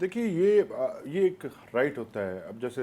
دیکھیے یہ ایک رائٹ ہوتا ہے. اب جیسے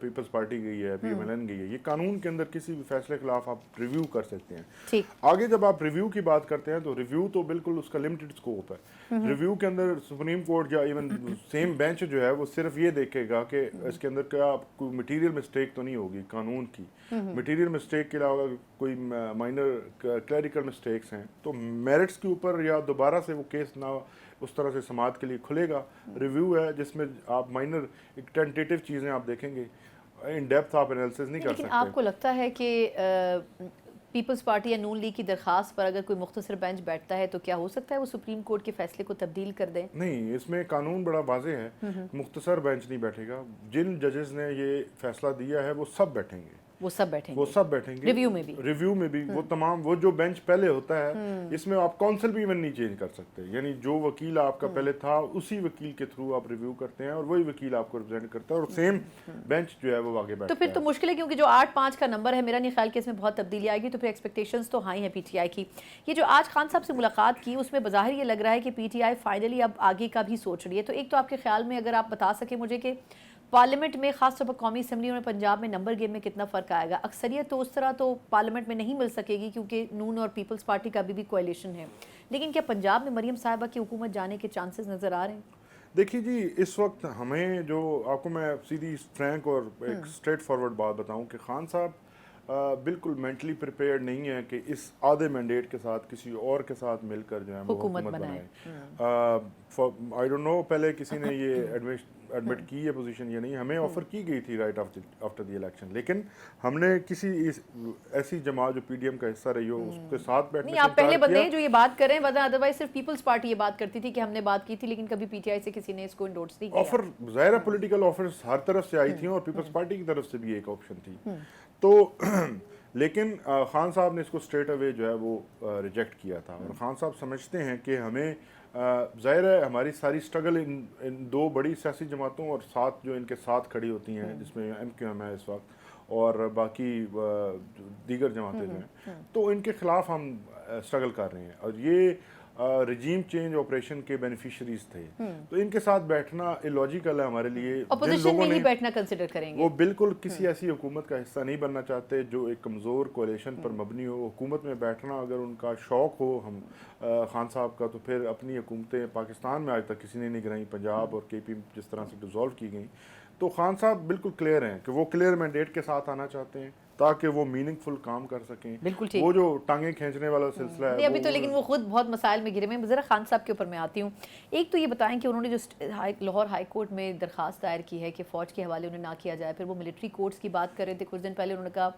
پیپلز پارٹی گئی ہے, پی ایم ایل این گئی ہے, یہ قانون کے اندر کسی بھی فیصلے کے خلاف آپ ریویو کر سکتے ہیں. آگے جب آپ ریویو کی بات کرتے ہیں تو ریویو تو بالکل اس کا لمیٹڈ اسکوپ ہے. ریویو کے اندر سپریم کورٹ یا ایون سیم بینچ جو ہے وہ صرف یہ دیکھے گا کہ اس کے اندر کیا کوئی مٹیریل مسٹیک تو نہیں ہوگی قانون کی. مٹیریل مسٹیک کے علاوہ کوئی مائنر کلیریکل مسٹیکس ہیں تو میرٹس کے اوپر یا دوبارہ سے وہ کیس نہ اس طرح سے سماعت کے لیے کھلے گا. ریویو ہے جس میں آپ مائنر ایک ٹینٹیٹو چیزیں آپ دیکھیں گے, ان ڈیپتھ آپ انالیسس نہیں کر سکتے. لیکن آپ کو لگتا ہے کہ پیپلز پارٹی یا نون لیگ کی درخواست پر اگر کوئی مختصر بینچ بیٹھتا ہے تو کیا ہو سکتا ہے وہ سپریم کورٹ کے فیصلے کو تبدیل کر دیں؟ نہیں, اس میں قانون بڑا واضح ہے. مختصر بینچ نہیں بیٹھے گا. جن ججز نے یہ فیصلہ دیا ہے وہ سب بیٹھیں گے. وہ سب بیٹھیں گے ریویو میں بھی وہ تمام وہ جو بینچ پہلے ہوتا ہے اس میں آپ کونسل بھی ایون نہیں چینج کر سکتے. یعنی جو وکیل آپ کا پہلے تھا اسی وکیل کے تھرو آپ ریویو کرتے ہیں اور وہی وکیل آپ کو ریپرزینٹ کرتا ہے اور سیم بینچ جو ہے وہ آگے بیٹھتا ہے. تو پھر تو مشکل ہے کیونکہ جو 8-5 کا نمبر ہے میرا نہیں خیال کہ اس میں بہت تبدیلی آئے گی. تو پھر ایکسپیکٹیشنز تو ہائی ہیں پی ٹی آئی کی. یہ جو آج خان صاحب سے ملاقات کی اس میں بظاہر یہ لگ رہا ہے کہ پی ٹی آئی فائنلی اب آگے کا بھی سوچ رہی ہے. تو ایک تو آپ کے خیال میں اگر آپ بتا سکیں مجھے کہ پارلیمنٹ میں خاص طور پر قومی اسمبلی اور پنجاب میں نمبر گیم میں کتنا فرق آئے گا؟ اکثریت تو اس طرح تو پارلیمنٹ میں نہیں مل سکے گی کیونکہ نون اور پیپلز پارٹی کا بھی کوalition ہے, لیکن کیا پنجاب میں مریم صاحبہ کی حکومت جانے کے چانسز نظر آ رہے ہیں؟ دیکھیے جی, اس وقت ہمیں جو آپ کو میں سیدھی فرینک اور ایک اسٹریٹ فارورڈ بات بتاؤں کہ خان صاحب بالکل مینٹلی پریپیئرڈ نہیں ہے کہ اس آدھے مینڈیٹ کے ساتھ کسی اور کے ساتھ مل کر جو ہے وہ حکومت بنائے. آئی ڈونٹ نو پہلے کسی نے یہ ایڈمٹ کی ہے پوزیشن یا نہیں. ہمیں آفر کی گئی تھی رائٹ آفٹر دی الیکشن, لیکن ہم نے کسی ایسی جماعت جو پی ڈی ایم کا حصہ رہی ہو اس کے ساتھ بیٹھنے نہیں, آپ پہلے بندے ہیں جو یہ بات کر رہے ہیں, ورنہ ادروائز صرف پیپلز پارٹی یہ بات کرتی تھی کہ ہم نے بات کی تھی لیکن کبھی پی ٹی آئی سے کسی نے اس کو انڈورس نہیں کیا. آفر ظاہر ہے پولیٹیکل آفرز ہر طرف سے آئی تھیں اور پیپلز پارٹی کی طرف سے بھی ایک آپشن تھی. تو لیکن خان صاحب نے اس کو اسٹریٹ اوے جو ہے وہ ریجیکٹ کیا تھا. اور خان صاحب سمجھتے ہیں کہ ہمیں ظاہر ہے ہماری ساری اسٹرگل ان دو بڑی سیاسی جماعتوں اور ساتھ جو ان کے ساتھ کھڑی ہوتی ہیں جس میں ایم کیو ایم ہے اس وقت اور باقی دیگر جماعتیں جو ہیں, تو ان کے خلاف ہم اسٹرگل کر رہے ہیں. اور یہ رجیم چینج آپریشن کے بینیفیشریز تھے, تو ان کے ساتھ بیٹھنا الوجیکل ہے ہمارے لیے. اپوزیشن میں ہی بیٹھنا کنسیڈر کریں گے. وہ بالکل کسی ایسی حکومت کا حصہ نہیں بننا چاہتے جو ایک کمزور کولیشن پر مبنی ہو. حکومت میں بیٹھنا اگر ان کا شوق ہو ہم خان صاحب کا, تو پھر اپنی حکومتیں پاکستان میں آج تک کسی نے نہیں گرائیں. پنجاب اور کے پی جس طرح سے ڈیزالو کی گئیں, تو خان صاحب بالکل کلیئر ہیں کہ وہ کلیئر مینڈیٹ کے ساتھ آنا چاہتے ہیں تاکہ وہ میننگ فل کام کر سکیں. وہ جو ٹانگیں کھینچنے والا سلسلہ ہے ابھی تو, لیکن وہ خود بہت مسائل میں گرے ہوئے ہیں. ذرا خان صاحب کے اوپر میں آتی ہوں. ایک تو یہ بتائیں کہ انہوں نے جو لاہور ہائی کورٹ میں درخواست دائر کی ہے کہ فوج کے حوالے انہیں نہ کیا جائے, پھر وہ ملٹری کورٹس کی بات کر رہے تھے کچھ دن پہلے, انہوں نے کہا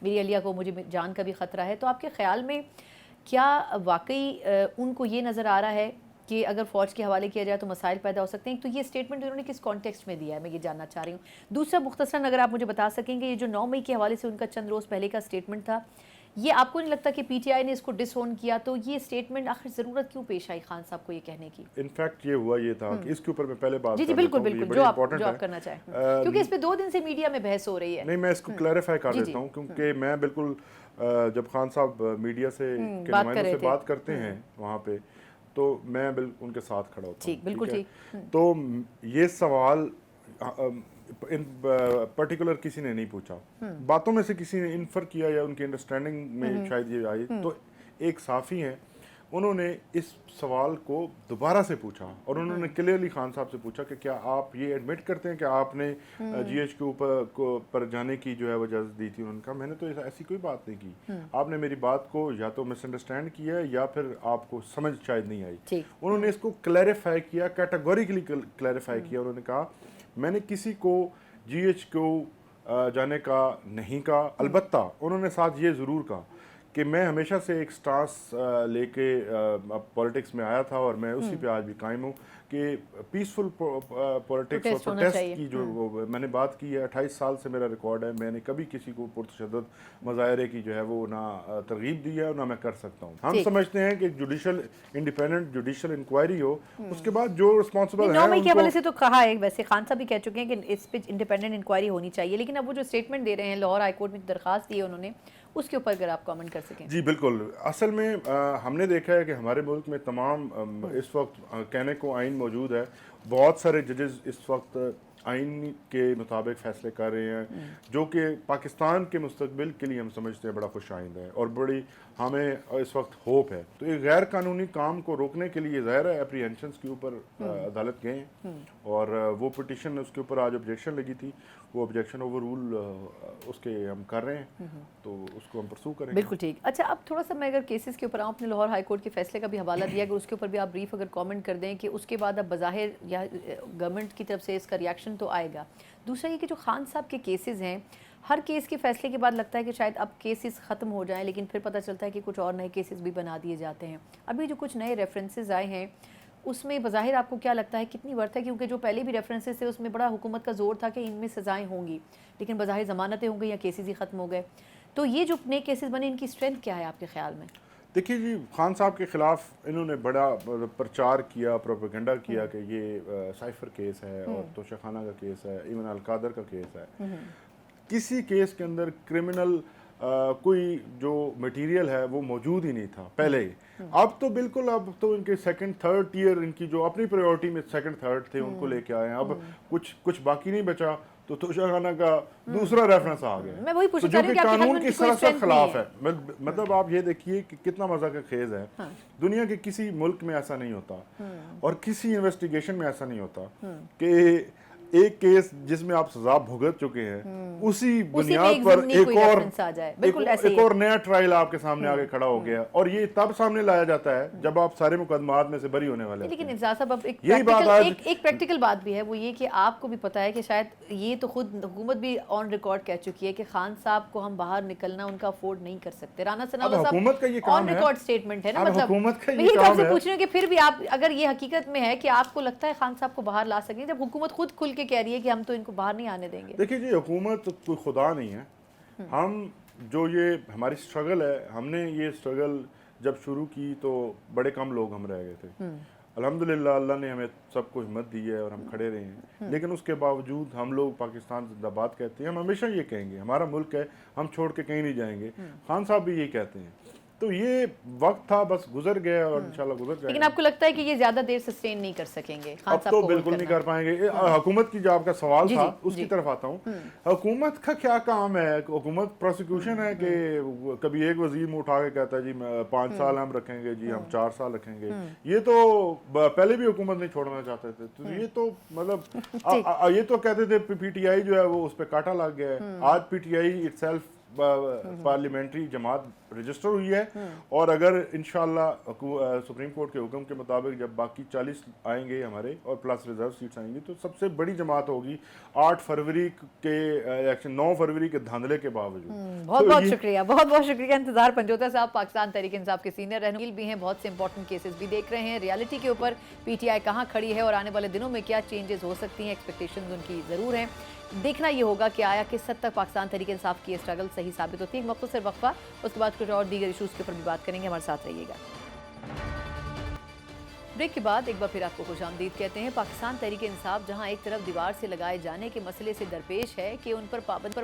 میری اہلیہ کو مجھے جان کا بھی خطرہ ہے. تو آپ کے خیال میں کیا واقعی ان کو یہ نظر آ رہا ہے کہ اگر فوج کے حوالے کیا جائے تو مسائل پیدا ہو سکتے ہیں؟ تو یہ اسٹیٹمنٹ انہوں نے کس کانٹیکسٹ میں دیا ہے میں یہ جاننا چاہ رہی ہوں. دوسرا مختصراً اگر آپ مجھے بتا سکیں گے یہ جو 9 مئی کے حوالے سے ان کا چند روز پہلے کا اسٹیٹمنٹ تھا, یہ آپ کو نہیں لگتا کہ پی ٹی آئی نے اس کو ڈس اون کیا؟ تو یہ اسٹیٹمنٹ آخر ضرورت کیوں پیش آئی خان صاحب کو یہ کہنے کی؟ انفیکٹ یہ ہوا یہ تھا کہ اس کے اوپر میں پہلے بات جی بالکل جو آپ کرنا چاہیں, کیونکہ اس پہ 2 دن سے میڈیا میں بحث ہو رہی ہے. نہیں, میں اس کو کلیریفائی کر دیتا ہوں کیونکہ میں بالکل جب خان صاحب میڈیا سے نمائندوں سے بات کرتے ہیں وہاں پہ تو میں ان کے ساتھ کھڑا ہوتا ہوں. بالکل ٹھیک. تو یہ سوال پرٹیکولر کسی نے نہیں پوچھا, باتوں میں سے کسی نے انفر کیا یا ان کی انڈرسٹینڈنگ میں شاید یہ آئی. تو ایک صحافی ہیں, انہوں نے اس سوال کو دوبارہ سے پوچھا اور انہوں نے کلیئرلی خان صاحب سے پوچھا کہ کیا آپ یہ ایڈمٹ کرتے ہیں کہ آپ نے جی ایچ کے اوپر پر جانے کی جو ہے وہ اجازت دی تھی؟ انہوں نے کہا میں نے تو ایسی کوئی بات نہیں کی, آپ نے میری بات کو یا تو مس انڈرسٹینڈ کیا ہے یا پھر آپ کو سمجھ شاید نہیں آئی. انہوں نے اس کو کلیریفائی کیا, کیٹیگوریکلی کلیریفائی کیا. انہوں نے کہا میں نے کسی کو جی ایچ کو جانے کا نہیں کہا, البتہ انہوں نے ساتھ یہ ضرور کہا کہ میں ہمیشہ سے ایک سٹانس لے کے پولیٹکس میں آیا تھا اور میں اسی پہ آج بھی قائم ہوں کہ پیسفل پولیٹکس اور پروٹیسٹ کی جو میں نے بات کی ہے. 28 سال سے میرا ریکارڈ ہے, میں نے کبھی کسی کو پرتشدد مظاہرے کی جو ہے وہ نہ ترغیب دی ہے اور نہ میں کر سکتا ہوں. ہم سمجھتے ہیں کہ جوڈیشل انڈیپینڈنٹ جوڈیشل انکوائری ہو, اس کے بعد جو رسپانسبل ہے 9 مئی کے حوالے سے تو کہا ہے, ویسے خان صاحب بھی کہہ چکے ہیں کہ اس پہ انڈیپینڈنٹ انکوائری ہونی چاہیے, لیکن اب وہ جو اسٹیٹمنٹ دے رہے ہیں لاہور ہائی کورٹ میں درخواست دی ہے انہوں نے اس کے اوپر اگر آپ کامنٹ کر سکیں. جی بالکل. اصل میں ہم نے دیکھا ہے کہ ہمارے ملک میں تمام اس وقت کہنے کو آئین موجود ہے, بہت سارے ججز اس وقت آئین کے مطابق فیصلے کر رہے ہیں جو کہ پاکستان کے مستقبل کے لیے ہم سمجھتے ہیں بڑا خوش آئند ہے اور بڑی ہمیں اس وقت ہوپ ہے. تو ایک غیر قانونی کام کو روکنے کے لیے ظاہر ہے اپریہنشنس کے اوپر عدالت گئے ہیں اور وہ پٹیشن اس کے اوپر آج آبجیکشن لگی تھی, وہ آبجیکشن اوور رول اس کے ہم کر رہے ہیں, تو اس کو ہم پرسو کریں گے. بالکل ٹھیک. اچھا اب تھوڑا سا میں اگر کیسز کے اوپر آپ نے لاہور ہائی کورٹ کے فیصلے کا بھی حوالہ دیا, اگر اس کے اوپر بھی آپ بریف اگر کامنٹ کر دیں کہ اس کے بعد اب بظاہر یا گورنمنٹ کی طرف سے اس کا ریاکشن تو آئے گا. دوسرا یہ کہ جو خان صاحب کے کیسز ہیں, ہر کیس کے فیصلے کے بعد لگتا ہے کہ شاید اب کیسز ختم ہو جائیں, لیکن پھر پتہ چلتا ہے کہ کچھ اور نئے کیسز بھی بنا دیے جاتے ہیں. ابھی جو کچھ نئے ریفرنسز آئے ہیں اس میں بظاہر آپ کو کیا لگتا ہے کتنی ورتھ ہے, کیونکہ جو پہلے بھی ریفرنسز تھے اس میں بڑا حکومت کا زور تھا کہ ان میں سزائیں ہوں گی, لیکن بظاہر ضمانتیں ہوں گئی یا کیسز ہی ختم ہو گئے. تو یہ جو نئے کیسز بنے ان کی اسٹرینتھ کیا ہے آپ کے خیال میں؟ دیکھیے جی, خان صاحب کے خلاف انہوں نے بڑا پرچار کیا, پروپیگنڈا کیا کہ یہ سائفر کیس ہے اور توشہ خانہ کا کیس ہے, ایون القادر کا کیس ہے. کسی کیس کے اندر کرمنل کوئی جو مٹیریل ہے وہ موجود ہی نہیں تھا پہلے ہی. اب تو بالکل, اب تو ان کے سیکنڈ تھرڈ ٹیئر ان کی جو اپنی پریورٹی میں سیکنڈ تھرڈ تھے ان کو لے کے آئے ہیں. اب کچھ باقی نہیں بچا تو توشہ خانہ کا دوسرا ریفرنس آ گیا, میں وہی تو پوچھ رہی جو ہوں کہ کہ قانون کی سراسر خلاف ہے. مطلب آپ یہ دیکھیے کہ کتنا مزہ کا خیز ہے. دنیا کے کسی ملک میں ایسا نہیں ہوتا اور کسی انویسٹیگیشن میں ایسا نہیں ہوتا کہ ایک کیس جس میں آپ سزا بھگت چکے ہیں اسی بنیاد پر ایک اور نیا ٹرائل آپ کے سامنے آگے کھڑا ہو گیا, اور یہ تب سامنے لایا جاتا ہے جب آپ سارے مقدمات میں سے بری ہونے والے ہیں. لیکن اعجاز صاحب اب ایک پریکٹیکل بات بھی ہے, وہ یہ کہ آپ کو بھی پتا ہے کہ شاید یہ تو خود حکومت بھی آن ریکارڈ کہہ چکی ہے کہ خان صاحب کو ہم باہر نکلنا ان کا افورڈ نہیں کر سکتے. رانا ثناءاللہ صاحب حکومت کا یہ کام ہے, آن ریکارڈ سٹیٹمنٹ ہے نا, مطلب حکومت کا میں یہ یہ کام سے ہے. پوچھ رہی ہوں کہ پھر بھی آپ اگر یہ حقیقت میں ہے کہ آپ کو لگتا ہے خان صاحب کو باہر لا سکیں, جب حکومت خود کھل کے کہہ رہی ہے کہ ہم تو ان کو باہر نہیں آنے دیں گے. دیکھیے جی, حکومت کوئی خدا نہیں ہے. ہم جو یہ ہماری سٹرگل ہے, ہم نے یہ سٹرگل جب شروع کی تو بڑے کم لوگ ہم رہ گئے تھے. الحمدللہ اللہ نے ہمیں سب کو ہمت دی ہے اور ہم کھڑے رہے ہیں. لیکن اس کے باوجود ہم لوگ پاکستان زندہ باد کہتے ہیں, ہم ہمیشہ یہ کہیں گے ہمارا ملک ہے, ہم چھوڑ کے کہیں نہیں جائیں گے. خان صاحب بھی یہی کہتے ہیں. تو یہ وقت تھا, بس گزر گیا اور انشاءاللہ گزر جائے گا. لیکن آپ کو لگتا ہے کہ یہ زیادہ دیر سسٹین نہیں کر سکیں گے خان اب صاحب تو کو؟ بالکل نہیں کر پائیں گے. حکومت کی جو آپ کا سوال تھا اس کی طرف آتا ہوں. حکومت کا کیا کام ہے؟ حکومت پروسیکیوشن ہے کہ کبھی ایک وزیر منہ اٹھا کے کہتا ہے جی 5 سال ہم رکھیں گے, جی ہم 4 سال رکھیں گے. یہ تو پہلے بھی حکومت نہیں چھوڑنا چاہتے تھے. تو یہ تو مطلب یہ تو کہتے تھے پی ٹی آئی جو ہے وہ اس پہ کاٹا لگ گیا ہے. آج P T I it self parliamentary جماعت رجسٹر ہوئی ہے, اور اگر انشاءاللہ سپریم کورٹ کے حکم کے مطابق جب باقی 40 آئیں گے ہمارے اور پلس ریزرو سیٹس آئیں گی تو سب سے بڑی جماعت ہوگی 8 فروری کے الیکشن, 9 فروری کے دھاندلے کے باوجود. بہت بہت شکریہ, بہت بہت شکریہ. انتظار پنجوتا صاحب پاکستان تحریک انصاف کے سینئر رہنما بھی ہیں, بہت سے امپورٹنٹ کیسز بھی دیکھ رہے ہیں. ریالٹی کے اوپر پی ٹی آئی کہاں کھڑی ہے اور آنے والے دنوں میں کیا چینجز ہو سکتی ہیں, ایکسپیکٹیشنز ان کی ضرور ہیں. دیکھنا یہ ہوگا کہ آیا کس حد تک پاکستان تحریک انصاف کی اسٹرگل صحیح ثابت ہوتی ہے. ایک مختصر وقفہ, اس کے بعد کچھ اور دیگر ایشوز کے اوپر بھی بات کریں گے. ہمارے ساتھ رہیے گا. بریک کے بعد ایک بار پھر آپ کو خوش آمدید کہتے ہیں. پاکستان تحریک انصاف جہاں ایک طرف دیوار سے لگائے جانے کے مسئلے سے درپیش ہے کہ ان پر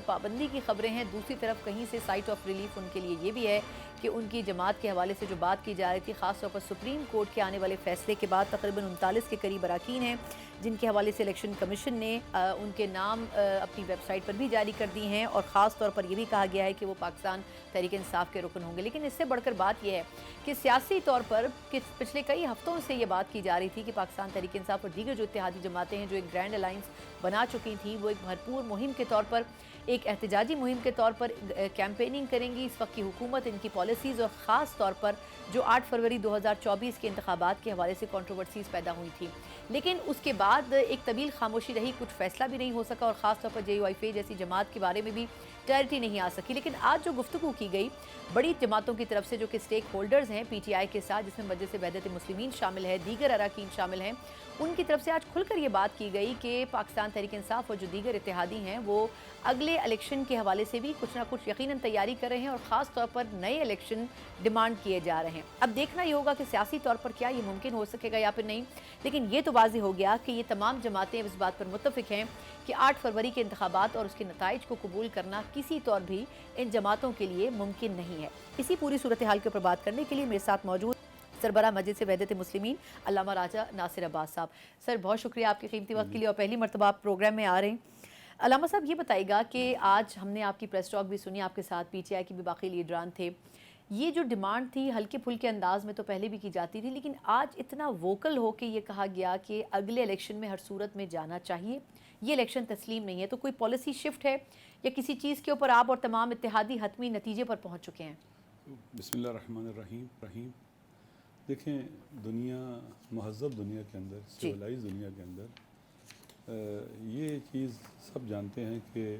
پابندی کی خبریں ہیں, دوسری طرف کہیں سے سائٹ آف ریلیف ان کے لیے یہ بھی ہے کہ ان کی جماعت کے حوالے سے جو بات کی جا رہی تھی, خاص طور پر سپریم کورٹ کے آنے والے فیصلے کے بعد تقریباً 39 کے قریب اراکین ہیں جن کے حوالے سے الیکشن کمیشن نے ان کے نام اپنی ویب سائٹ پر بھی جاری کر دی ہیں, اور خاص طور پر یہ بھی کہا گیا ہے کہ وہ پاکستان تحریک انصاف کے رکن ہوں گے. لیکن اس سے بڑھ کر بات یہ ہے کہ سیاسی طور پر پچھلے کئی ہفتوں سے یہ بات کی جا رہی تھی کہ پاکستان تحریک انصاف اور دیگر جو اتحادی جماعتیں ہیں جو ایک گرینڈ الائنس بنا چکی تھیں, وہ ایک بھرپور مہم کے طور پر, ایک احتجاجی مہم کے طور پر کیمپیننگ کریں گی. اس وقت کی حکومت, ان کی پالیسیز اور خاص طور پر جو 8 فروری 2024 کے انتخابات کے حوالے سے کنٹروورسیز پیدا ہوئی تھی, لیکن اس کے بعد ایک طویل خاموشی رہی, کچھ فیصلہ بھی نہیں ہو سکا, اور خاص طور پر جے یو آئی فے جیسی جماعت کے بارے میں بھی کلیئرٹی نہیں آ سکی. لیکن آج جو گفتگو کی گئی بڑی جماعتوں کی طرف سے جو کہ سٹیک ہولڈرز ہیں پی ٹی آئی کے ساتھ, جس میں مجلس وحدت المسلمین شامل ہے, دیگر اراکین شامل ہیں, ان کی طرف سے آج کھل کر یہ بات کی گئی کہ پاکستان پاکستان تحریک انصاف اور جو دیگر اتحادی ہیں وہ اگلے الیکشن کے حوالے سے بھی کچھ نہ کچھ یقیناً تیاری کر رہے ہیں اور خاص طور پر نئے الیکشن ڈیمانڈ کیے جا رہے ہیں. اب دیکھنا یہ ہوگا کہ سیاسی طور پر کیا یہ ممکن ہو سکے گا یا پھر نہیں, لیکن یہ تو واضح ہو گیا کہ یہ تمام جماعتیں اس بات پر متفق ہیں کہ 8 فروری کے انتخابات اور اس کے نتائج کو قبول کرنا کسی طور بھی ان جماعتوں کے لیے ممکن نہیں ہے. اسی پوری صورتحال کے اوپر بات کرنے کے لیے میرے ساتھ موجود سربراہ مسجد وحدت مسلمین علامہ راجہ ناصر عباس صاحب. سر بہت شکریہ آپ کے قیمتی وقت کے لیے اور پہلی مرتبہ آپ پروگرام میں آ رہے ہیں. علامہ صاحب یہ بتائیے گا کہ آج ہم نے آپ کی پریس ٹاک بھی سنی, آپ کے ساتھ پی ٹی آئی کے بھی باقی لیڈران تھے. یہ جو ڈیمانڈ تھی ہلکے پھلکے انداز میں تو پہلے بھی کی جاتی تھی, لیکن آج اتنا ووکل ہو کے یہ کہا گیا کہ اگلے الیکشن میں ہر صورت میں جانا چاہیے, یہ الیکشن تسلیم نہیں ہے. تو کوئی پالیسی شفٹ ہے یا کسی چیز کے اوپر آپ اور تمام اتحادی حتمی نتیجے پر پہنچ چکے ہیں؟ بسم اللہ الرحمن الرحیم. دیکھیں, دنیا مہذب دنیا کے اندر, سویلائز دنیا کے اندر یہ چیز سب جانتے ہیں کہ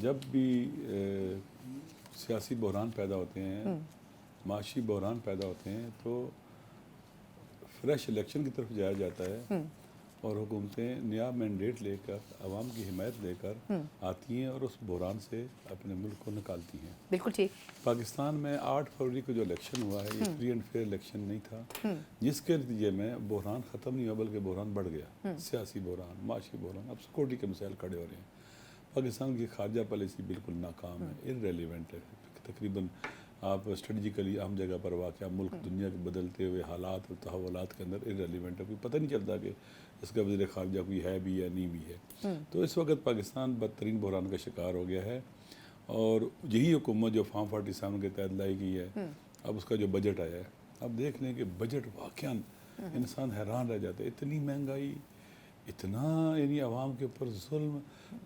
جب بھی سیاسی بحران پیدا ہوتے ہیں, معاشی بحران پیدا ہوتے ہیں, تو فریش الیکشن کی طرف جایا جاتا ہے اور حکومتیں نیا مینڈیٹ لے کر, عوام کی حمایت لے کر آتی ہیں اور اس بحران سے اپنے ملک کو نکالتی ہیں. بالکل ٹھیک. پاکستان میں 8 فروری کو جو الیکشن ہوا ہے یہ فری اینڈ فیئر الیکشن نہیں تھا, جس کے نتیجے میں بحران ختم نہیں ہوا بلکہ بحران بڑھ گیا. سیاسی بحران, معاشی بحران, اب سیکورٹی کے مسائل کھڑے ہو رہے ہیں. پاکستان کی خارجہ پالیسی بالکل ناکام ہے, ارریلیونٹ ہے. تقریباً آپ اسٹریٹجیکلی اہم جگہ پر واقع ملک دنیا کے بدلتے ہوئے حالات اور تحولات کے اندر ارریلیونٹ ہے. کوئی پتہ نہیں چلتا کہ اس کا وزیر خارجہ کوئی ہے بھی یا نہیں بھی ہے. تو اس وقت پاکستان بدترین بحران کا شکار ہو گیا ہے, اور یہی حکومت جو فارم 47 کے تحت لائی گئی ہے, اب اس کا جو بجٹ آیا ہے, اب دیکھ لیں کہ بجٹ واقعاً انسان حیران رہ جاتا ہے. اتنی مہنگائی, اتنا یعنی عوام کے اوپر ظلم,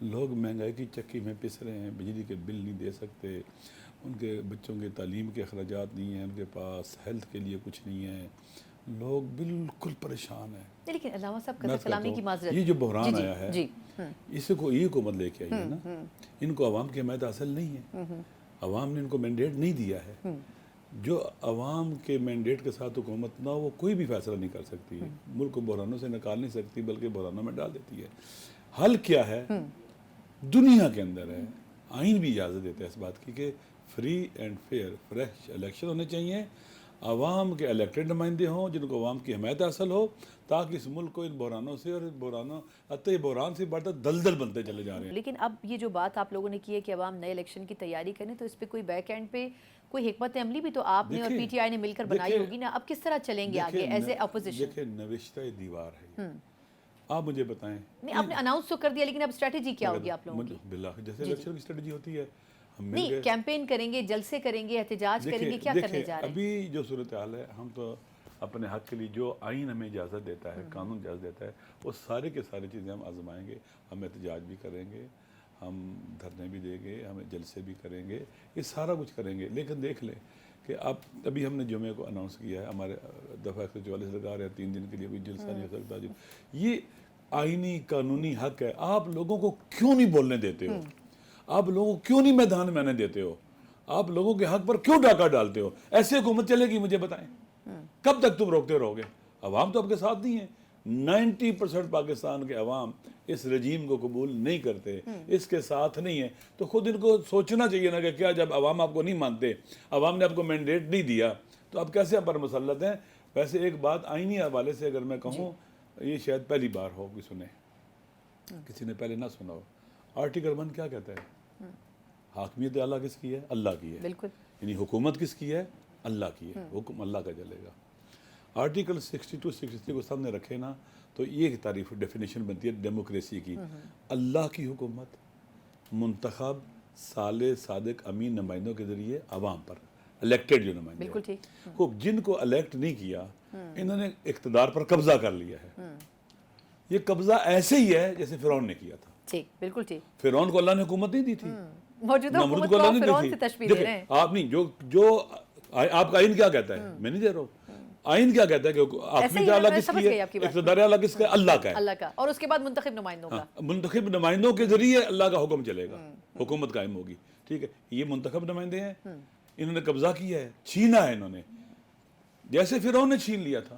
لوگ مہنگائی کی چکی میں پس رہے ہیں, بجلی کے بل نہیں دے سکتے, ان کے بچوں کے تعلیم کے اخراجات نہیں ہیں, ان کے پاس ہیلتھ کے لیے کچھ نہیں ہے, لوگ بالکل پریشان ہیں. لیکن علامہ صاحب قصر کلامی کی معذرت, یہ جو بحران آیا ہے اس کو یہ حکومت لے کے آئی ہے نا, ان کو عوام کی حمایت حاصل نہیں ہے, عوام نے ان کو مینڈیٹ نہیں دیا ہے. جو عوام کے مینڈیٹ کے ساتھ حکومت نہ وہ کوئی بھی فیصلہ نہیں کر سکتی, ملک کو بحرانوں سے نکال نہیں سکتی بلکہ بحرانوں میں ڈال دیتی ہے. حل کیا ہے؟ دنیا کے اندر ہے, آئین بھی اجازت دیتا ہے اس بات کی کہ free and fair fresh election ہونے چاہیے, عوام کے الیکٹڈ نمائندے ہوں جن کو عوام کی حمایت حاصل ہو, تاکہ اس ملک کو ان بحرانوں سے اور بحران سے بڑھتا دلدل بنتے چلے جا رہے ہیں. لیکن اب یہ جو بات آپ لوگوں نے کی ہے کہ عوام نئے الیکشن کی تیاری کریں, تو اس پہ کوئی بیک اینڈ پہ کوئی حکمت عملی بھی تو آپ نے اور پی ٹی آئی نے مل کر بنائی ہوگی نا. اب کس طرح چلیں گے آگے ایز اے اپوزیشن؟ دیکھیں, نوشتہ دیوار ہے, آپ مجھے بتائیں. نہیں, آپ نے اناؤنس تو کر دیا, لیکن اب اسٹریٹجی کیا ہوگی آپ لوگوں کی؟ باللہ جیسے الیکشن کی اسٹریٹجی ہوتی ہے, نہیں کیمپین کریں گے, جلسے کریں گے, احتجاج کریں گے, کیا کرنے جا رہے ہیں؟ ابھی جو صورتحال ہے, ہم تو اپنے حق کے لیے جو آئین ہمیں اجازت دیتا ہے, قانون اجازت دیتا ہے, وہ سارے کے سارے چیزیں ہم آزمائیں گے. ہم احتجاج بھی کریں گے, ہم دھرنے بھی دیں گے, ہم جلسے بھی کریں گے, یہ سارا کچھ کریں گے. لیکن دیکھ لیں کہ ابھی ہم نے جمعے کو اناؤنس کیا ہے, ہمارے دفعہ 144 لگا رہے ہیں, 3 دن کے لیے کوئی جلسہ نہیں ہو سکتا. یہ آئینی قانونی حق ہے, آپ لوگوں کو کیوں نہیں بولنے دیتے ہو؟ آپ لوگوں کو کیوں نہیں میدان میں آنے دیتے ہو؟ آپ لوگوں کے حق پر کیوں ڈاکہ ڈالتے ہو؟ ایسے حکومت چلے گی مجھے بتائیں, کب تک تم روکتے رہو گے؟ عوام تو آپ کے ساتھ نہیں ہے. 90% پاکستان کے عوام اس رجیم کو قبول نہیں کرتے, اس کے ساتھ نہیں ہے. تو خود ان کو سوچنا چاہیے نا کہ کیا جب عوام آپ کو نہیں مانتے, عوام نے آپ کو مینڈیٹ نہیں دیا, تو آپ کیسے آپ پر مسلط ہیں؟ ویسے ایک بات آئینی حوالے سے اگر میں کہوں, یہ شاید پہلی بار ہو کوئی سنے, کسی نے پہلے نہ سنا ہو. آرٹیکل 1 کیا کہتا ہے؟ حاکمیت اعلیٰ کس کی ہے؟ اللہ کی ہے. بالکل. یعنی حکومت کس کی ہے؟ اللہ کی ہے, حکم اللہ کا چلے گا. آرٹیکل 62 63 کو سامنے رکھے نا, تو یہ تعریف ڈیفینیشن بنتی ہے ڈیموکریسی کی. اللہ کی حکومت منتخب صالح صادق امین نمائندوں کے ذریعے عوام پر, الیکٹڈ جو نمائندے, بالکل ٹھیک, جن کو الیکٹ نہیں کیا, انہوں نے اقتدار پر قبضہ کر لیا ہے. یہ قبضہ ایسے ہی ہے جیسے فرعون نے کیا تھا. ٹھیک, بالکل ٹھیک. فرعون کو اللہ نے حکومت نہیں دی تھی, موجودہ حکومت کو آپ فرعون سے تشبیہ دے رہے ہیں. آپ نہیں, جو آپ کا آئین کیا کہتا ہے, میں نہیں دے رہا ہوں, آئین کیا کہتا ہے کہ حاکمیت اعلیٰ کس کی ہے, اقتدار اعلیٰ کس کا ہے؟ اللہ کا ہے. اللہ کا, اور اس کے بعد منتخب نمائندوں کا. منتخب نمائندوں کے ذریعے اللہ کا حکم چلے گا, حکومت قائم ہوگی. ٹھیک ہے, یہ منتخب نمائندے ہیں, انہوں نے قبضہ کیا ہے, چھینا ہے انہوں نے, جیسے فرعون نے چھین لیا تھا.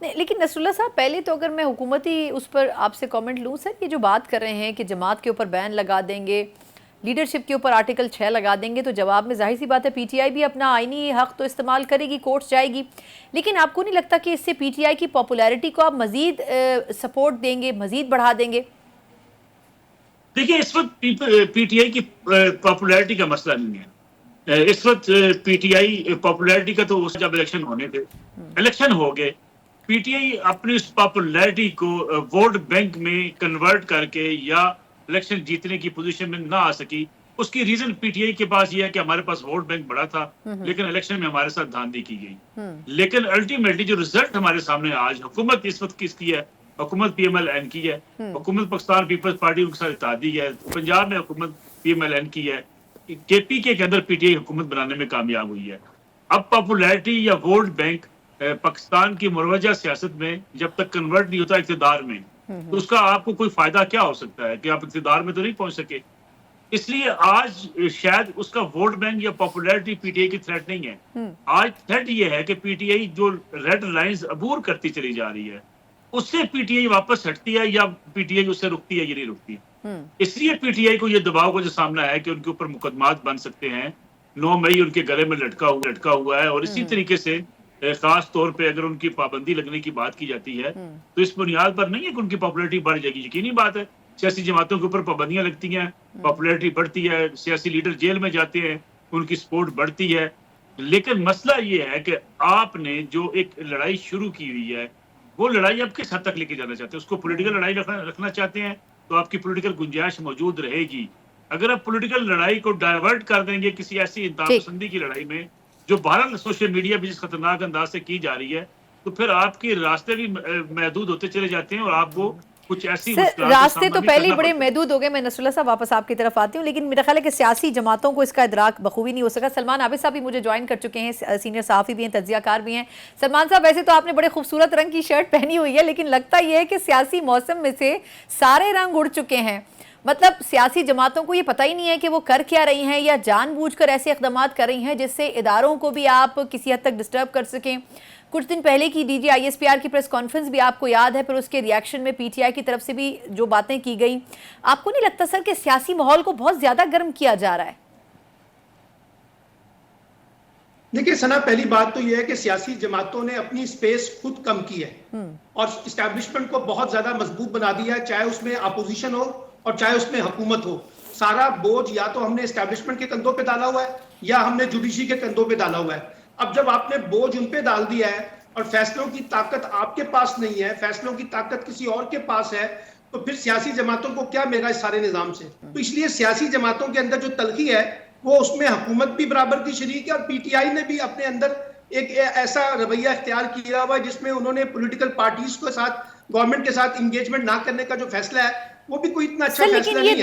نہیں لیکن نصراللہ صاحب پہلے تو اگر میں حکومتی اس پر آپ سے کامنٹ لوں سر، یہ جو بات کر رہے ہیں کہ جماعت کے اوپر بین لگا دیں گے، لیڈرشپ کے اوپر آرٹیکل 6 لگا دیں گے، تو جواب میں ظاہر سی بات ہے پی ٹی آئی بھی اپنا آئینی حق تو استعمال کرے گی، کورٹس جائے گی، لیکن آپ کو نہیں لگتا کہ اس سے پی ٹی آئی کی پاپولیرٹی کو آپ مزید سپورٹ دیں گے، مزید بڑھا دیں گے؟ دیکھیں اس وقت پی ٹی آئی کی پاپولیرٹی کا مسئلہ نہیں ہے. اس وقت پی ٹی آئی پاپولیرٹی کا تو جب الیکشن ہونے تھے، الیکشن ہو گئے، پی ٹی آئی اپنی اس پاپولیرٹی کو ووٹ بینک میں کنورٹ کر کے یا الیکشن جیتنے کی پوزیشن میں نہ آ سکی. اس کی ریزن پی ٹی آئی کے پاس یہ ہے کہ ہمارے پاس ووٹ بینک بڑا تھا لیکن الیکشن میں ہمارے ساتھ دھاندلی کی گئی. لیکن الٹیمیٹلی جو رزلٹ ہمارے سامنے آج، حکومت اس وقت کس کی ہے؟ حکومت پی ایم ایل این کی ہے، حکومت پاکستان پیپلز پارٹی ان کے ساتھ اتحادی ہے، پنجاب میں حکومت پی ایم ایل این کی ہے، کے پی کے اندر پی ٹی آئی حکومت بنانے میں کامیاب ہوئی ہے. اب پاپولیرٹی یا ووٹ بینک پاکستان کی مروجہ سیاست میں جب تک کنورٹ نہیں ہوتا اقتدار میں، تو اس کا آپ کو کوئی فائدہ کیا ہو سکتا ہے کہ آپ اقتدار میں تو نہیں پہنچ سکے. اس لیے آج شاید اس کا ووٹ بینک یا پاپولیرٹی پی ٹی آئی کی تھریٹ نہیں ہے. آج تھریٹ یہ ہے کہ پی ٹی آئی جو ریڈ لائنز عبور کرتی چلی جا رہی ہے، اس سے پی ٹی آئی واپس ہٹتی ہے یا پی ٹی آئی اس سے رکتی ہے یا نہیں رکتی. اس لیے پی ٹی آئی کو یہ دباؤ کا جو سامنا ہے کہ ان کے اوپر مقدمات بن سکتے ہیں. 9 مئی ان کے گلے میں لٹکا ہوا ہے، اور اسی طریقے سے خاص طور پہ اگر ان کی پابندی لگنے کی بات کی جاتی ہے تو اس بنیاد پر نہیں ہے کہ ان کی پاپولیرٹی بڑھ جائے گی. یقینی بات ہے سیاسی جماعتوں کے اوپر پابندیاں لگتی ہیں، پاپولیرٹی بڑھتی ہے، سیاسی لیڈر جیل میں جاتے ہیں، ان کی سپورٹ بڑھتی ہے. لیکن مسئلہ یہ ہے کہ آپ نے جو ایک لڑائی شروع کی ہوئی ہے، وہ لڑائی آپ کس حد تک لے کے جانا چاہتے ہیں؟ اس کو پولیٹیکل لڑائی رکھنا چاہتے ہیں تو آپ کی پولیٹیکل گنجائش موجود رہے گی. اگر آپ پولیٹیکل لڑائی کو ڈائیورٹ کر دیں گے کسی ایسی انتہا پسندی کی لڑائی میں جو بہرحال سوشل میڈیا بھی جس خطرناک انداز سے کی جا رہی ہے، تو پھر آپ کے راستے بھی محدود ہوتے چلے جاتے ہیں اور آپ کو کچھ ایسی راستے تو پہلے ہی بڑے محدود ہو گئے. میں نصراللہ صاحب واپس آپ کی طرف آتی ہوں، لیکن میرا خیال ہے کہ سیاسی جماعتوں کو اس کا ادراک بخوبی نہیں ہو سکا. سلمان عابد صاحب بھی مجھے جوائن کر چکے ہیں، سینئر صحافی بھی ہیں، تجزیہ کار بھی ہیں. سلمان صاحب ویسے تو آپ نے بڑے خوبصورت رنگ کی شرٹ پہنی ہوئی ہے، لیکن لگتا یہ ہے کہ سیاسی موسم میں سے سارے رنگ اڑ چکے ہیں. مطلب سیاسی جماعتوں کو یہ پتہ ہی نہیں ہے کہ وہ کر کیا رہی ہیں، یا جان بوجھ کر ایسے اقدامات کر رہی ہیں جس سے اداروں کو بھی آپ کسی حد تک ڈسٹرب کر سکیں. کچھ دن پہلے کی D G I S P R کی پریس کانفرنس بھی آپ کو یاد ہے، پھر اس کے ریاکشن میں پی ٹی آئی کی طرف سے بھی جو باتیں کی گئیں. آپ کو نہیں لگتا سر کہ سیاسی ماحول کو بہت زیادہ گرم کیا جا رہا ہے؟ دیکھیں ثنا، پہلی بات تو یہ ہے کہ سیاسی جماعتوں نے اپنی سپیس خود کم کی ہے اور اسٹیبلشمنٹ کو بہت زیادہ مضبوط بنا دیا ہے، چاہے اس میں اپوزیشن ہو اور چاہے اس میں حکومت ہو. سارا بوجھ یا تو ہم نے اسٹیبلشمنٹ کے کندھوں پہ ڈالا ہوا ہے یا ہم نے جوڈیشری کے کندھوں پہ ڈالا ہوا ہے. اب جب آپ نے بوجھ ان پہ ڈال دیا ہے اور فیصلوں کی طاقت آپ کے پاس نہیں ہے، فیصلوں کی طاقت کسی اور کے پاس ہے، تو پھر سیاسی جماعتوں کو کیا میرا اس سارے نظام سے؟ تو اس لیے سیاسی جماعتوں کے اندر جو تلخی ہے وہ اس میں حکومت بھی برابر کی شریک ہے، اور پی ٹی آئی نے بھی اپنے اندر ایک ایسا رویہ اختیار کیا ہوا ہے جس میں انہوں نے پولیٹیکل پارٹیز کے ساتھ، گورنمنٹ کے ساتھ انگیجمنٹ نہ کرنے کا جو فیصلہ ہے وہ بھی کوئی اتنا اچھا فیصلہ نہیں ہے.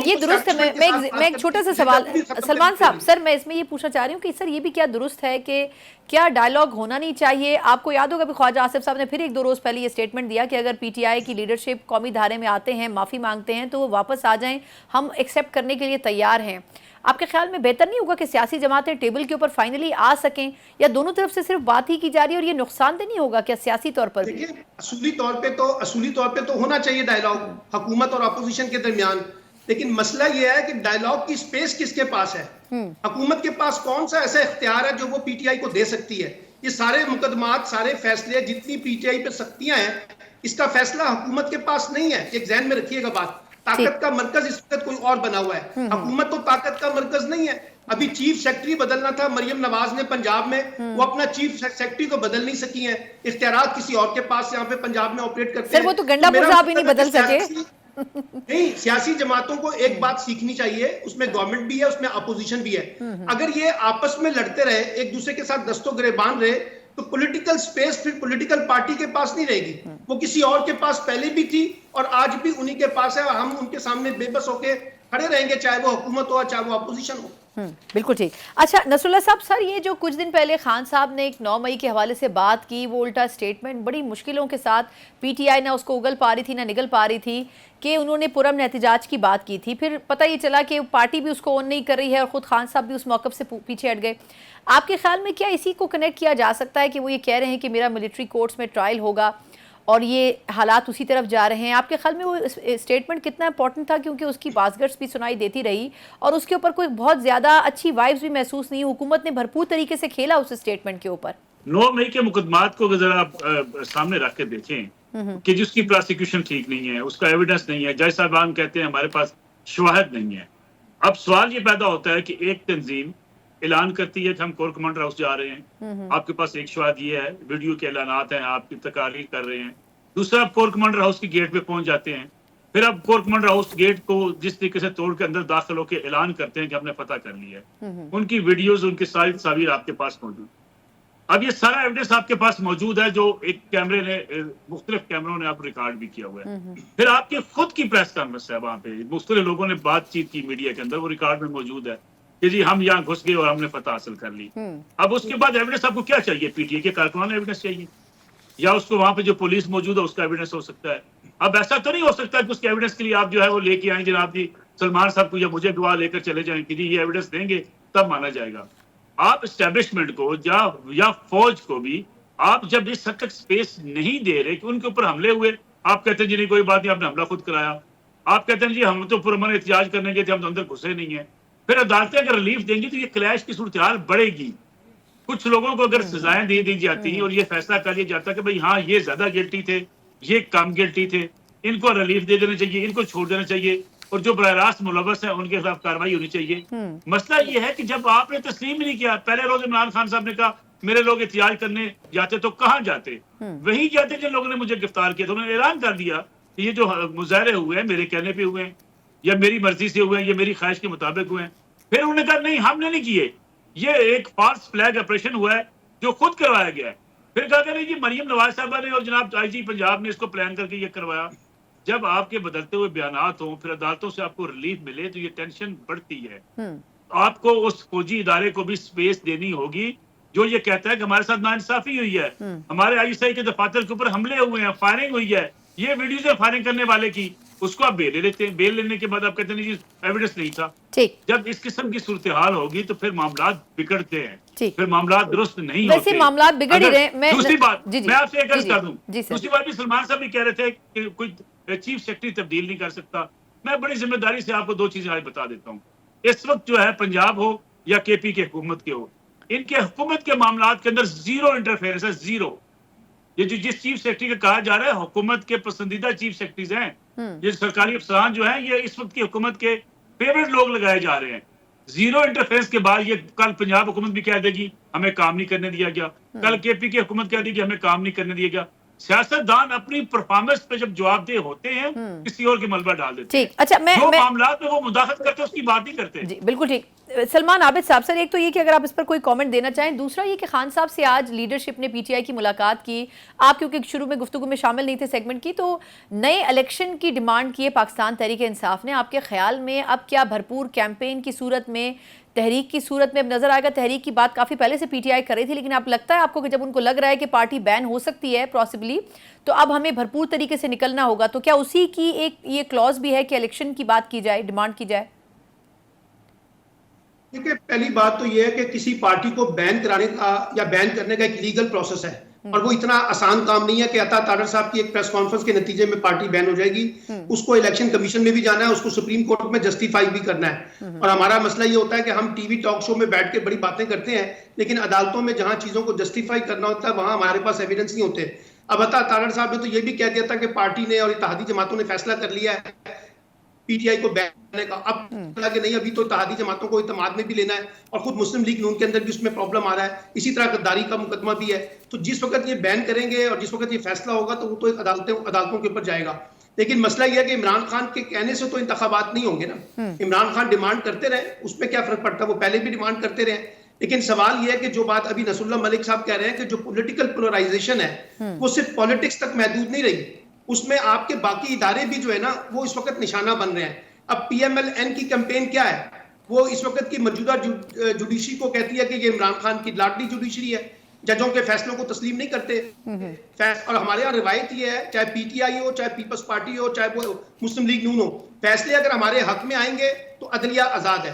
یہ درست ہے. میں ایک چھوٹا سا سوال سلمان صاحب، سر میں اس میں یہ پوچھنا چاہ رہی ہوں کہ سر یہ بھی کیا درست ہے کہ کیا ڈائیلاگ ہونا نہیں چاہیے؟ آپ کو یاد ہوگا کہ خواجہ آصف صاحب نے پھر 1-2 روز پہلے یہ سٹیٹمنٹ دیا کہ اگر پی ٹی آئی کی لیڈرشپ قومی دھارے میں آتے ہیں، معافی مانگتے ہیں تو وہ واپس آ جائیں، ہم ایکسیپٹ کرنے کے لیے تیار ہیں. آپ کے خیال میں بہتر نہیں ہوگا کہ سیاسی جماعتیں ٹیبل کے اوپر فائنلی آ سکیں، یا دونوں طرف سے صرف بات ہی کی جا رہی ہے اور یہ نقصان دہ نہیں ہوگا کیا سیاسی طور پر؟ دیکھیں اصولی طور پہ تو ہونا چاہیے ڈائیلاگ حکومت اور اپوزیشن کے درمیان، لیکن مسئلہ یہ ہے کہ ڈائیلاگ کی سپیس کس کے پاس ہے؟ حکومت کے پاس کون سا ایسا اختیار ہے جو وہ پی ٹی آئی کو دے سکتی ہے؟ یہ سارے مقدمات، سارے فیصلے، جتنی پی ٹی آئی پہ سختیاں ہیں، اس کا فیصلہ حکومت کے پاس نہیں ہے. ایک ذہن میں رکھیے گا بات، طاقت کا مرکز اس وقت کوئی اور بنا ہوا ہے، حکومت تو طاقت کا مرکز نہیں ہے. ابھی چیف سیکرٹری بدلنا تھا مریم نواز نے پنجاب میں، وہ اپنا چیف سیکرٹری تو بدل نہیں سکی ہیں، اختیارات کسی اور کے پاس یہاں پہ پنجاب میں آپریٹ کرتے ہیں. سر وہ تو گنڈا پر صاحب ہی نہیں بدل سکے. نہیں، سیاسی جماعتوں کو ایک بات سیکھنی چاہیے، اس میں گورنمنٹ بھی ہے، اس میں اپوزیشن بھی ہے. اگر یہ آپس میں لڑتے رہے، ایک دوسرے کے ساتھ دست و گریبان رہے، تو پولیٹیکل سپیس پھر پولیٹیکل پارٹی کے پاس نہیں رہے گی. وہ کسی اور کے پاس پہلے بھی تھی اور آج بھی انہی کے پاس ہے، اور ہم ان کے سامنے بے بس ہو کے کھڑے رہیں گے، چاہے وہ حکومت ہو چاہے وہ اپوزیشن ہو. بالکل ٹھیک. اچھا نصراللہ صاحب، سر یہ جو کچھ دن پہلے خان صاحب نے ایک 9 مئی کے حوالے سے بات کی، وہ الٹا سٹیٹمنٹ بڑی مشکلوں کے ساتھ پی ٹی آئی نہ اس کو اگل پا رہی تھی نہ نگل پا رہی تھی، کہ انہوں نے پرامن احتجاج کی بات کی تھی. پھر پتہ یہ چلا کہ پارٹی بھی اس کو اون نہیں کر رہی ہے اور خود خان صاحب بھی اس موقف سے پیچھے ہٹ گئے. آپ کے خیال میں کیا اسی کو کنیکٹ کیا جا سکتا ہے کہ وہ یہ کہہ رہے ہیں کہ میرا ملٹری کورٹس میں ٹرائل ہوگا اور یہ حالات اسی طرف جا رہے ہیں؟ آپ کے خیال میں وہ اسٹیٹمنٹ کتنا امپورٹنٹ تھا، کیونکہ اس کی بازگشت بھی سنائی دیتی رہی اور اس کے اوپر کوئی بہت زیادہ اچھی وائبز بھی محسوس نہیں، حکومت نے بھرپور طریقے سے کھیلا اس اسٹیٹمنٹ کے اوپر؟ 9 مئی کے مقدمات کو اگر آپ سامنے رکھ کے دیکھیں کہ جس کی پراسیکیوشن ٹھیک نہیں ہے، اس کا ایویڈنس نہیں ہے، جج صاحبان کہتے ہیں ہمارے پاس شواہد نہیں ہے. اب سوال یہ پیدا ہوتا ہے کہ ایک تنظیم اعلان کرتی ہے کہ ہم کور کمانڈر ہاؤس جا رہے ہیں، آپ کے پاس ایک شواہد یہ ہے، ویڈیو کے اعلانات ہیں، آپ کی تقاریر کر رہے ہیں. دوسرا، آپ کور کمانڈر ہاؤس کی گیٹ پہ پہنچ جاتے ہیں، پھر آپ کور کمانڈر ہاؤس گیٹ کو جس طریقے سے توڑ کے اندر داخل ہو کے اعلان کرتے ہیں کہ ہم نے فتح کر لیا ہے. ان کی ویڈیوز، ان کی ساری تصاویر آپ کے پاس موجود. اب یہ سارا ایویڈنس آپ کے پاس موجود ہے جو ایک کیمرے نے، مختلف کیمروں نے آپ ریکارڈ بھی کیا ہوا ہے. پھر آپ کی خود کی پریس کانفرنس ہے، وہاں پہ مختلف لوگوں نے بات چیت کی میڈیا کے اندر، وہ ریکارڈ میں موجود ہے کہ جی ہم یہاں گھس گئے اور ہم نے فتح حاصل کر لی. اب اس کے بعد ایویڈنس آپ کو کیا چاہیے؟ پی ٹی اے کے کارکنوں ایویڈنس چاہیے، یا اس کو وہاں پہ جو پولیس موجود ہے اس کا ایویڈنس ہو سکتا ہے. اب ایسا تو نہیں ہو سکتا کہ اس کے ایویڈنس کے لیے آپ جو ہے وہ لے کے آئیں جناب جی سلمان صاحب کو یا مجھے گواہ لے کر چلے جائیں کہ جی یہ ایویڈنس دیں گے تب مانا جائے گا. آپ اسٹیبلشمنٹ کو یا فوج کو بھی آپ جب اس حد تک سپیس نہیں دے رہے کہ ان کے اوپر حملے ہوئے، آپ کہتے ہیں جی نہیں کوئی بات نہیں، آپ نے حملہ خود کرایا. آپ کہتے ہیں جی ہم تو پرامن احتجاج کرنے گئے تھے، ہم تو اندر گھسے نہیں ہیں. پھر عدالتیں اگر ریلیف دیں گی تو یہ کلیش کی صورتحال بڑھے گی. کچھ لوگوں کو اگر سزائیں دے دی جاتی ہیں اور یہ فیصلہ کر لیا جاتا کہ بھئی ہاں یہ زیادہ گلٹی تھے، یہ کم گلٹی تھے، ان کو ریلیف دے دینا چاہیے، ان کو چھوڑ دینا چاہیے، اور جو براہ راست ملوث ہیں ان کے خلاف کارروائی ہونی چاہیے. مسئلہ یہ ہے کہ جب آپ نے تسلیم ہی نہیں کیا، پہلے روز عمران خان صاحب نے کہا میرے لوگ احتجاج کرنے جاتے تو کہاں جاتے؟ وہی جاتے جن لوگوں نے مجھے گرفتار کیا. تو انہوں نے اعلان کر دیا کہ یہ جو مظاہرے ہوئے ہیں میرے کہنے پہ ہوئے ہیں، یا میری مرضی سے ہوئے ہیں، یا میری خواہش کے مطابق ہوئے ہیں. پھر انہوں نے کہا نہیں ہم نے نہیں کیے، یہ ایک فالس فلیگ آپریشن ہوا ہے جو خود کروایا گیا ہے. پھر کہا کہ نہیں جی مریم نواز صاحبہ نے اور جناب آئی جی پنجاب نے اس کو پلان کر کے یہ کروایا. جب آپ کے بدلتے ہوئے بیانات ہوں، پھر عدالتوں سے آپ کو ریلیف ملے تو یہ ٹینشن بڑھتی ہے. آپ کو اس فوجی ادارے کو بھی سپیس دینی ہوگی جو یہ کہتا ہے کہ ہمارے ساتھ ناانصافی ہوئی ہے، ہمارے آئی ایس آئی کے دفاتر کے اوپر حملے ہوئے ہیں، فائرنگ ہوئی ہے، یہ ویڈیوز ہے فائرنگ کرنے والے کی، اس کو آپ بیل لے لیتے ہیں. بیل لینے کے بعد آپ کہتے ہیں جی ایویڈنس نہیں تھا. جب اس قسم کی صورتحال ہوگی تو پھر معاملات بگڑتے ہیں، پھر معاملات درست نہیں ہوتے. ویسے معاملات بگڑ ہی رہے ہیں. دوسری بات میں آپ سے ایک عرض کر دوں، دوسری بات بھی سلمان صاحب بھی کہہ رہے تھے کہ کوئی چیف سیکرٹری تبدیل نہیں کر سکتا. میں بڑی ذمہ داری سے آپ کو 2 چیزیں آج بتا دیتا ہوں. اس وقت جو ہے پنجاب ہو یا کے پی کے حکومت کے ہو، ان کے حکومت کے معاملات کے اندر زیرو انٹرفیئرنس ہے، زیرو. یہ جو جس چیف سیکرٹری کا کہا جا رہا ہے حکومت کے پسندیدہ چیف سیکرٹریز ہیں، یہ سرکاری افسران جو ہیں یہ اس وقت کی حکومت کے فیوریٹ لوگ لگائے جا رہے ہیں. زیرو انٹرفیئرنس کے بعد یہ کل پنجاب حکومت بھی کہہ دے گی ہمیں کام نہیں کرنے دیا گیا، کل کے پی کی حکومت کہہ دے گی ہمیں کام نہیں کرنے دیا گیا. سیاستدان اپنی پرفارمنس پہ جب جواب دہ ہوتے ہیں کسی اور کے ملبہ ڈال دیتے ہیں. اچھا جو معاملات میں وہ مداخلت کرتے ہیں اس کی بات نہیں کرتے. جی بالکل ٹھیک. سلمان عابد صاحب، سر ایک تو یہ کہ اگر آپ اس پر کوئی کامنٹ دینا چاہیں، دوسرا یہ کہ خان صاحب سے آج لیڈرشپ نے پی ٹی آئی کی ملاقات کی، آپ کیونکہ شروع میں گفتگو میں شامل نہیں تھے سیگمنٹ کی، تو نئے الیکشن کی ڈیمانڈ کی ہے پاکستان تحریک انصاف نے. آپ کے خیال میں اب کیا بھرپور کیمپین کی صورت میں، تحریک کی صورت میں اب نظر آئے گا؟ تحریک کی بات کافی پہلے سے پی ٹی آئی کر رہی تھی، لیکن اب لگتا ہے آپ کو کہ جب ان کو لگ رہا ہے کہ پارٹی بین ہو سکتی ہے پاسبلی، تو اب ہمیں بھرپور طریقے سے نکلنا ہوگا، تو کیا اسی کی ایک یہ کلوز بھی ہے کہ الیکشن کی بات کی جائے، ڈیمانڈ کی جائے؟ دیکھیں پہلی بات تو یہ ہے کہ کسی پارٹی کو بین کرانے کا یا بین کرنے کا ایک لیگل پروسیس ہے، اور وہ اتنا آسان کام نہیں ہے کہ عطا تارڑ صاحب کی ایک پریس کانفرنس کے نتیجے میں پارٹی بین ہو جائے گی. اس کو الیکشن کمیشن میں بھی جانا ہے، اس کو سپریم کورٹ میں جسٹیفائی بھی کرنا ہے. اور ہمارا مسئلہ یہ ہوتا ہے کہ ہم ٹی وی ٹاک شو میں بیٹھ کے بڑی باتیں کرتے ہیں، لیکن عدالتوں میں جہاں چیزوں کو جسٹیفائی کرنا ہوتا ہے وہاں ہمارے پاس ایویڈنس نہیں ہوتے. اب عطا تارڑ صاحب نے تو یہ بھی کہہ دیا تھا کہ پارٹی نے اور اتحادی جماعتوں نے فیصلہ کر لیا ہے پی ٹی آئی کو بین کرنے کا. اب کہ نہیں، ابھی تو اتحادی جماعتوں کو اعتماد میں بھی لینا ہے، اور خود مسلم لیگ نون کے اندر بھی اس میں پرابلم آ رہا ہے. اسی طرح غداری کا مقدمہ بھی ہے. تو جس وقت یہ بین کریں گے اور جس وقت یہ فیصلہ ہوگا تو وہ تو ایک عدالتوں کے اوپر جائے گا. لیکن مسئلہ یہ ہے کہ عمران خان کے کہنے سے تو انتخابات نہیں ہوں گے نا. عمران خان ڈیمانڈ کرتے رہے، اس میں کیا فرق پڑتا ہے، وہ پہلے بھی ڈیمانڈ کرتے رہے. لیکن سوال یہ ہے کہ جو بات ابھی نصر اللہ ملک صاحب کہہ رہے ہیں کہ جو پولیٹیکل پولرائزیشن ہے وہ صرف پالیٹکس تک محدود نہیں رہی، اس میں آپ کے باقی ادارے بھی جو ہے نا وہ اس وقت نشانہ بن رہے ہیں. اب پی ایم ایل این کی کیمپین کیا ہے؟ وہ اس وقت کی موجودہ جوڈیشری کو کہتی ہے کہ یہ عمران خان کی لاڈلی جوڈیشری ہے، ججوں کے فیصلوں کو تسلیم نہیں کرتے. اور ہمارے یہاں روایت یہ ہے، چاہے پی ٹی آئی ہو، چاہے پیپلز پارٹی ہو، چاہے وہ مسلم لیگ نون ہو، فیصلے اگر ہمارے حق میں آئیں گے تو عدلیہ آزاد ہے.